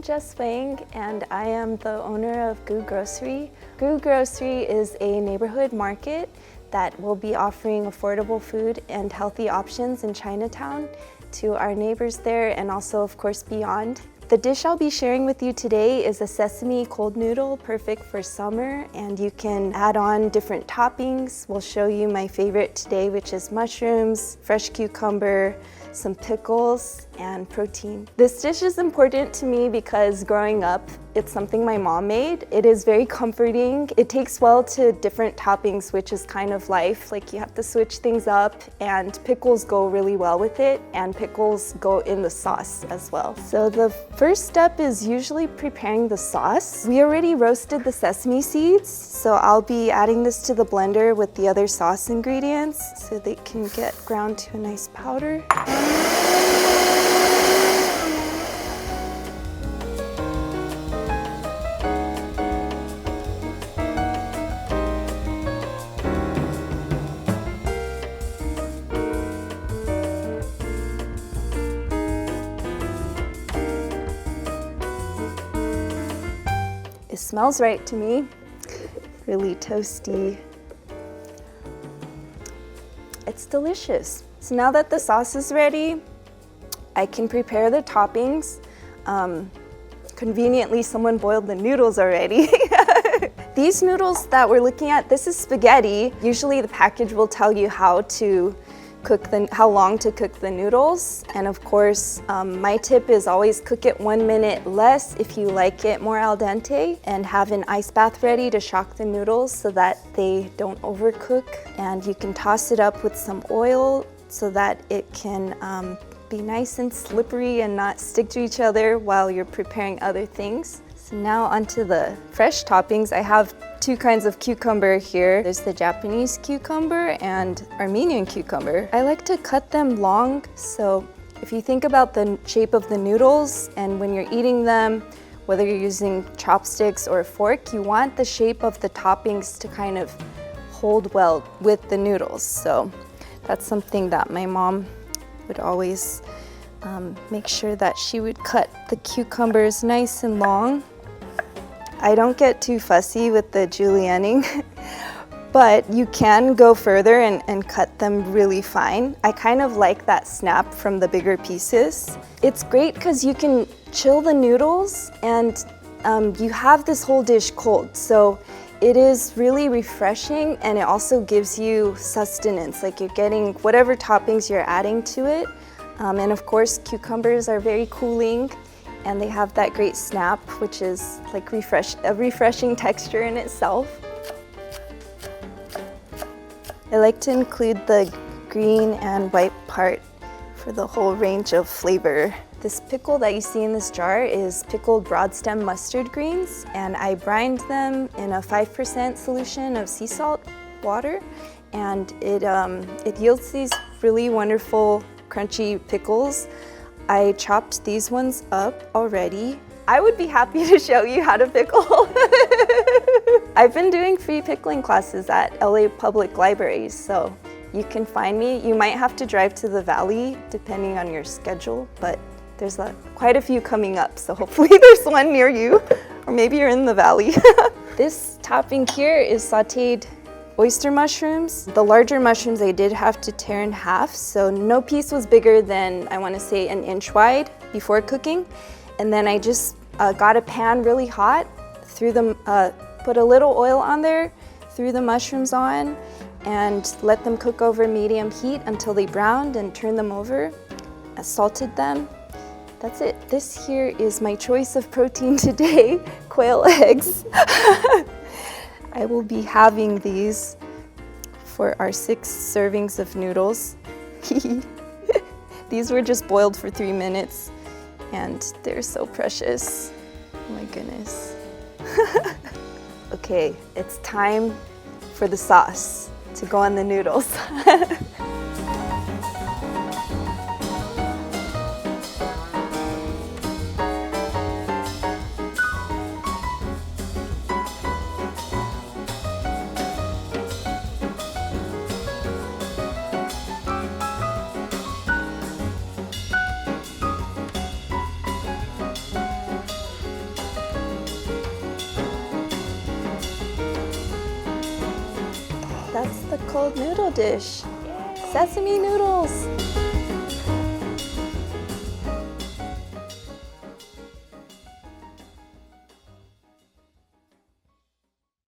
I'm Jess Wang, and I am the owner of Gu Grocery. Gu Grocery is a neighborhood market that will be offering affordable food and healthy options in Chinatown to our neighbors there and also, of course, beyond. The dish I'll be sharing with you today is a sesame cold noodle, perfect for summer, and you can add on different toppings. We'll show you my favorite today, which is mushrooms, fresh cucumber, some pickles, and protein. This dish is important to me because growing up, it's something my mom made. It is very comforting. It takes well to different toppings, which is kind of life. Like, you have to switch things up, and pickles go really well with it, and pickles go in the sauce as well. So the first step is usually preparing the sauce. We already roasted the sesame seeds, so I'll be adding this to the blender with the other sauce ingredients so they can get ground to a nice powder. It smells right to me, really toasty. It's delicious. So now that the sauce is ready, I can prepare the toppings. Conveniently, someone boiled the noodles already. These noodles that we're looking at, this is spaghetti. Usually the package will tell you how long to cook the noodles. And of course, my tip is always cook it 1 minute less if you like it more al dente, and have an ice bath ready to shock the noodles so that they don't overcook. And you can toss it up with some oil so that it can be nice and slippery and not stick to each other while you're preparing other things. So now onto the fresh toppings. I have two kinds of cucumber here. There's the Japanese cucumber and Armenian cucumber. I like to cut them long, so if you think about the shape of the noodles and when you're eating them, whether you're using chopsticks or a fork, you want the shape of the toppings to kind of hold well with the noodles. So that's something that my mom would always make sure that she would cut the cucumbers nice and long. I don't get too fussy with the julienning, but you can go further and cut them really fine. I kind of like that snap from the bigger pieces. It's great because you can chill the noodles and you have this whole dish cold. So it is really refreshing, and it also gives you sustenance, like you're getting whatever toppings you're adding to it. And of course, cucumbers are very cooling, and they have that great snap, which is like a refreshing texture in itself. I like to include the green and white part for the whole range of flavor. This pickle that you see in this jar is pickled broad-stem mustard greens, and I brined them in a 5% solution of sea salt water, and it yields these really wonderful crunchy pickles. I chopped these ones up already. I would be happy to show you how to pickle. I've been doing free pickling classes at LA Public Libraries, so you can find me. You might have to drive to the valley depending on your schedule, but there's quite a few coming up, so hopefully there's one near you, or maybe you're in the valley. This topping here is sauteed oyster mushrooms. The larger mushrooms I did have to tear in half, so no piece was bigger than, I want to say, 1 inch wide before cooking. And then I just got a pan really hot, put a little oil on there, threw the mushrooms on, and let them cook over medium heat until they browned, and turned them over. I salted them. That's it. This here is my choice of protein today, quail eggs. I will be having these for our 6 servings of noodles. These were just boiled for 3 minutes, and they're so precious. Oh my goodness. Okay, it's time for the sauce to go on the noodles. the cold noodle dish. Sesame noodles.